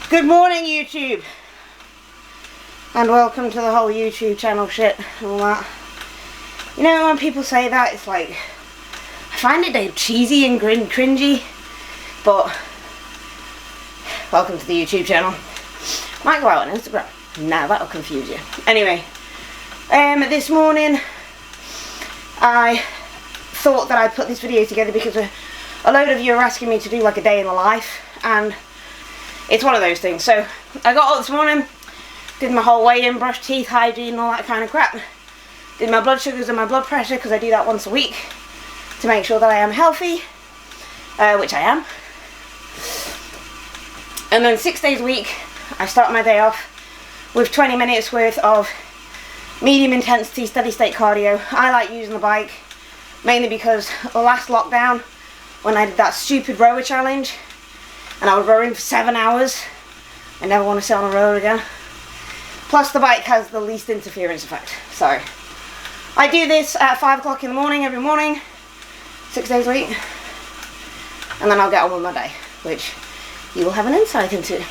Good morning, YouTube, and welcome to the whole YouTube channel shit and all that. You know, when people say that, it's like, I find it a cheesy and cringy, but welcome to the YouTube channel. Might go out on Instagram. Now that'll confuse you. Anyway, this morning I thought that I'd put this video together because a load of you are asking me to do like a day in the life, and it's one of those things. So I got up this morning, did my whole weigh-in, brushed teeth, hygiene and all that kind of crap. Did my blood sugars and my blood pressure because I do that once a week to make sure that I am healthy, which I am. And then 6 days a week I start my day off with 20 minutes worth of medium intensity steady state cardio. I like using the bike mainly because the last lockdown when I did that stupid rower challenge and I was rowing for 7 hours, I never want to sit on a rower again. Plus the bike has the least interference effect. So I do this at 5 o'clock in the morning every morning, 6 days a week, and then I'll get on with my day, which you will have an insight into.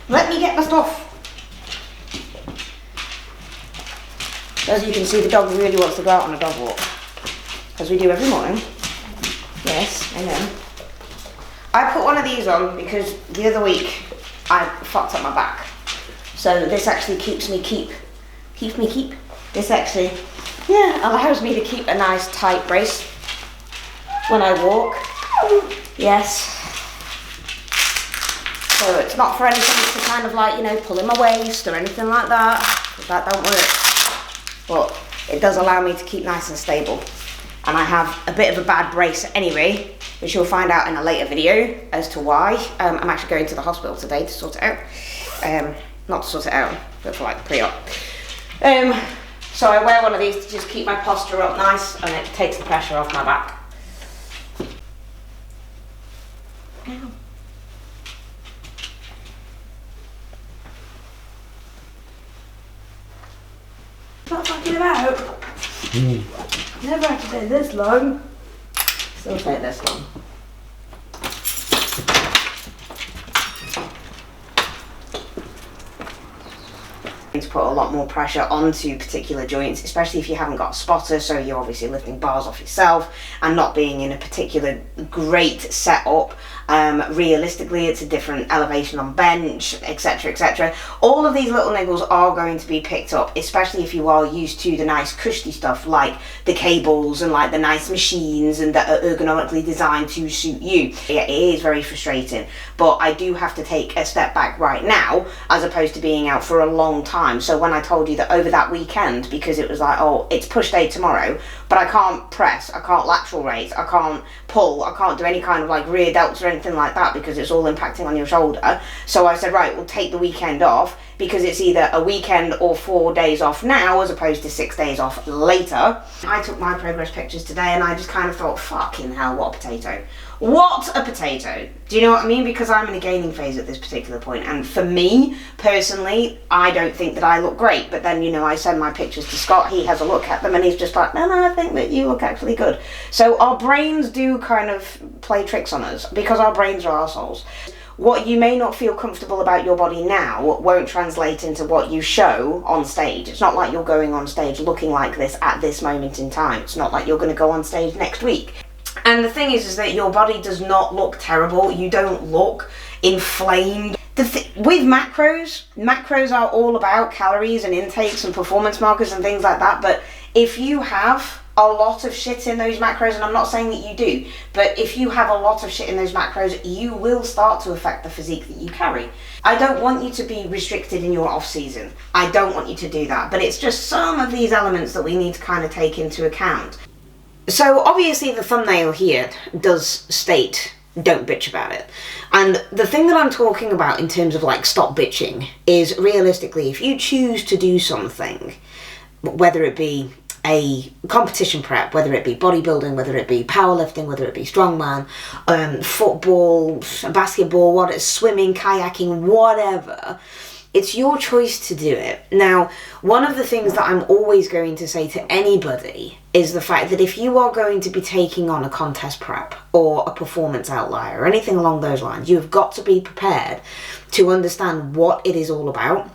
Let me get my stuff. As you can see, the dog really wants to go out on a dog walk, as we do every morning. Yes, I know. I put one of these on because the other week I fucked up my back. So this actually this actually, allows me to keep a nice tight brace when I walk. Yes. So it's not for anything to kind of like, you know, pull in my waist or anything like that, because that don't work. But it does allow me to keep nice and stable. And I have a bit of a bad brace anyway, which you'll find out in a later video as to why. I'm actually going to the hospital today to sort it out. Not to sort it out, but for like pre-op. So I wear one of these to just keep my posture up nice, and it takes the pressure off my back. Ow. Not fucking about. Never had to take this long. Still take this long. To put a lot more pressure onto particular joints, especially if you haven't got a spotter, so you're obviously lifting bars off yourself and not being in a particular great setup. Realistically, it's a different elevation on bench, etc, etc. All of these little niggles are going to be picked up, especially if you are used to the nice cushy stuff like the cables and like the nice machines and that are ergonomically designed to suit you. Yeah, it is very frustrating, but I do have to take a step back right now as opposed to being out for a long time. So when I told you that over that weekend, because it was like, oh, it's push day tomorrow, but I can't press, I can't lateral raise, I can't pull, I can't do any kind of like rear delts or anything like that because it's all impacting on your shoulder. So I said, right, we'll take the weekend off because it's either a weekend or 4 days off now as opposed to 6 days off later. I took my progress pictures today and I just kind of thought, fucking hell, what a potato. What a potato. Do you know what I mean? Because I'm in a gaining phase at this particular point, and for me personally, I don't think that I look great. But then, you know, I send my pictures to Scott, he has a look at them and he's just like, no, I think that you look actually good. So our brains do kind of play tricks on us because our brains are arseholes. What you may not feel comfortable about your body now won't translate into what you show on stage. It's not like you're going on stage looking like this at this moment in time. It's not like you're going to go on stage next week. And the thing is that your body does not look terrible. You don't look inflamed. With macros are all about calories and intakes and performance markers and things like that. But if you have a lot of shit in those macros, and I'm not saying that you do, but if you have a lot of shit in those macros, you will start to affect the physique that you carry. I don't want you to be restricted in your off season. I don't want you to do that. But it's just some of these elements that we need to kind of take into account. So obviously the thumbnail here does state, don't bitch about it. And the thing that I'm talking about in terms of like stop bitching is realistically, if you choose to do something, whether it be a competition prep, whether it be bodybuilding, whether it be powerlifting, whether it be strongman, football, basketball, swimming, kayaking, whatever, It's your choice to do it. Now, one of the things that I'm always going to say to anybody is the fact that if you are going to be taking on a contest prep or a performance outlier or anything along those lines, you've got to be prepared to understand what it is all about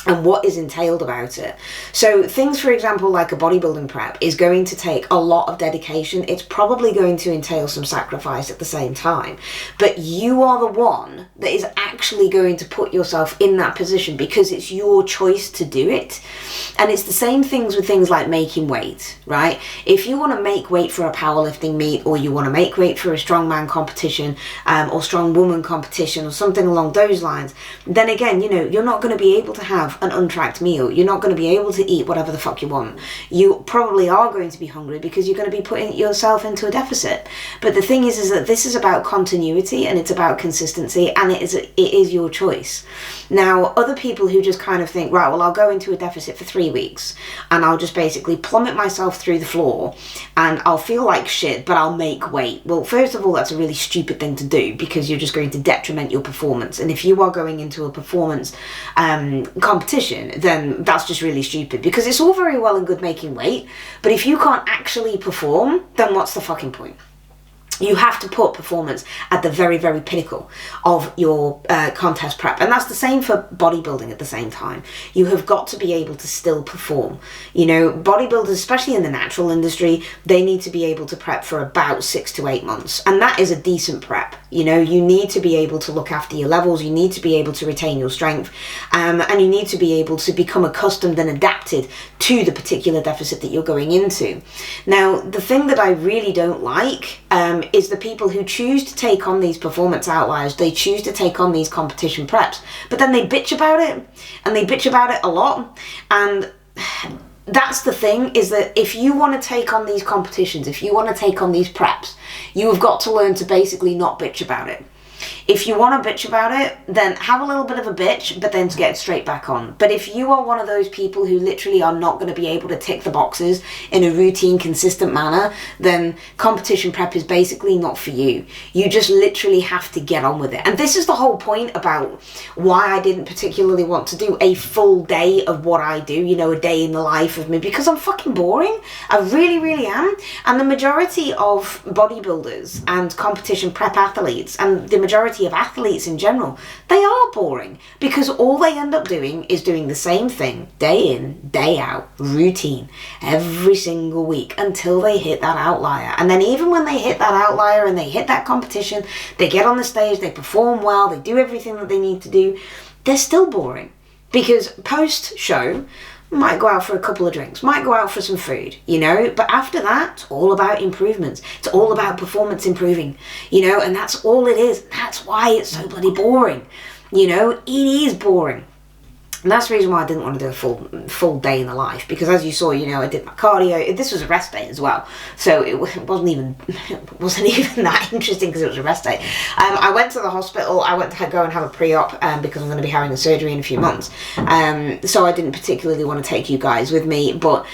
and what is entailed about it. So things, for example, like a bodybuilding prep is going to take a lot of dedication. It's probably going to entail some sacrifice at the same time, but you are the one that is actually going to put yourself in that position because it's your choice to do it. And it's the same things with things like making weight, right? If you want to make weight for a powerlifting meet, or you want to make weight for a strongman competition, or strong woman competition, or something along those lines, then again, you know, you're not going to be able to have an untracked meal. You're not going to be able to eat whatever the fuck you want. You probably are going to be hungry because you're going to be putting yourself into a deficit. But the thing is that this is about continuity and it's about consistency, and it is your choice. Now, other people who just kind of think, right, well, I'll go into a deficit for 3 weeks and I'll just basically plummet myself through the floor and I'll feel like shit, but I'll make weight. Well, first of all, that's a really stupid thing to do because you're just going to detriment your performance. And if you are going into a performance competition, then that's just really stupid, because it's all very well and good making weight, but if you can't actually perform, then what's the fucking point? You have to put performance at the very, very pinnacle of your contest prep. And that's the same for bodybuilding at the same time. You have got to be able to still perform. You know, bodybuilders, especially in the natural industry, they need to be able to prep for about 6 to 8 months. And that is a decent prep. You know, you need to be able to look after your levels. You need to be able to retain your strength. And you need to be able to become accustomed and adapted to the particular deficit that you're going into. Now, the thing that I really don't like is the people who choose to take on these performance outliers. They choose to take on these competition preps, but then they bitch about it, and they bitch about it a lot. And that's the thing, is that if you want to take on these competitions, if you want to take on these preps, you have got to learn to basically not bitch about it. If you want to bitch about it, then have a little bit of a bitch, but then to get straight back on. But if you are one of those people who literally are not going to be able to tick the boxes in a routine, consistent manner, then competition prep is basically not for you. You just literally have to get on with it. And this is the whole point about why I didn't particularly want to do a full day of what I do, you know, a day in the life of me, because I'm fucking boring. I really, really am. And the majority of bodybuilders and competition prep athletes, and the majority of athletes in general, they are boring, because all they end up doing is doing the same thing day in, day out, routine, every single week until they hit that outlier. And then even when they hit that outlier and they hit that competition, they get on the stage, they perform well, they do everything that they need to do, they're still boring, because post-show, might go out for a couple of drinks, might go out for some food, you know, but after that, it's all about improvements. It's all about performance improving, you know, and that's all it is. That's why it's so bloody boring, you know, it is boring. And that's the reason why I didn't want to do a full day in the life, because as you saw, you know, I did my cardio. This was a rest day as well, so it wasn't even that interesting because it was a rest day. I went to the hospital. I went to go and have a pre-op because I'm going to be having a surgery in a few months. So I didn't particularly want to take you guys with me, but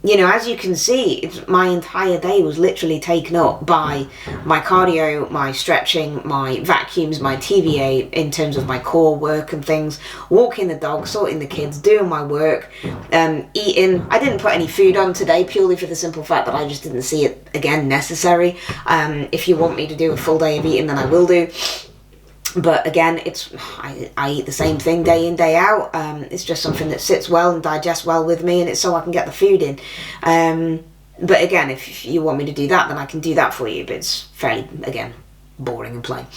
you know, as you can see, my entire day was literally taken up by my cardio, my stretching, my vacuums, my TVA in terms of my core work and things, walking the dog, sorting the kids, doing my work, eating. I didn't put any food on today purely for the simple fact that I just didn't see it, again, necessary. If you want me to do a full day of eating, then I will do. But again, I eat the same thing day in, day out. It's just something that sits well and digests well with me, and it's so I can get the food in. But again, if you want me to do that, then I can do that for you. But it's fairly, again, boring and plain.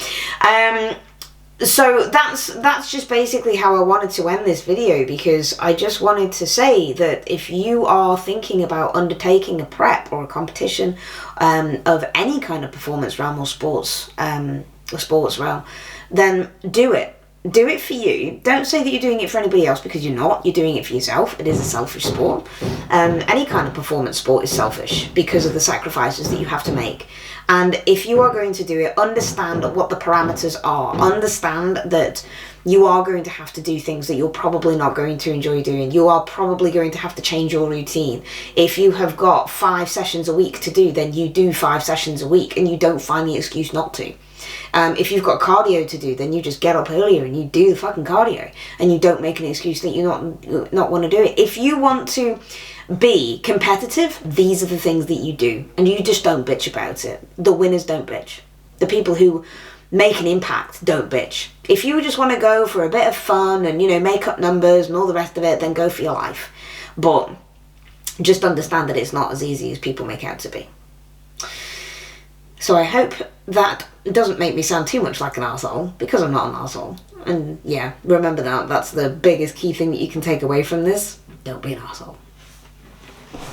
So that's just basically how I wanted to end this video, because I just wanted to say that if you are thinking about undertaking a prep or a competition of any kind of performance realm or sports realm, then do it. Do it for you. Don't say that you're doing it for anybody else, because you're not. You're doing it for yourself. It is a selfish sport. Any kind of performance sport is selfish because of the sacrifices that you have to make. And if you are going to do it, understand what the parameters are. Understand that you are going to have to do things that you're probably not going to enjoy doing. You are probably going to have to change your routine. If you have got 5 sessions a week to do, then you do 5 sessions a week, and you don't find the excuse not to. If you've got cardio to do, then you just get up earlier and you do the fucking cardio, and you don't make an excuse that you not want to do it. If you want to be competitive, these are the things that you do, and you just don't bitch about it. The winners don't bitch. The people who make an impact don't bitch. If you just want to go for a bit of fun and, you know, make up numbers and all the rest of it, then go for your life. But just understand that it's not as easy as people make out to be. So I hope that doesn't make me sound too much like an arsehole, because I'm not an arsehole. And yeah, remember that. That's the biggest key thing that you can take away from this. Don't be an arsehole.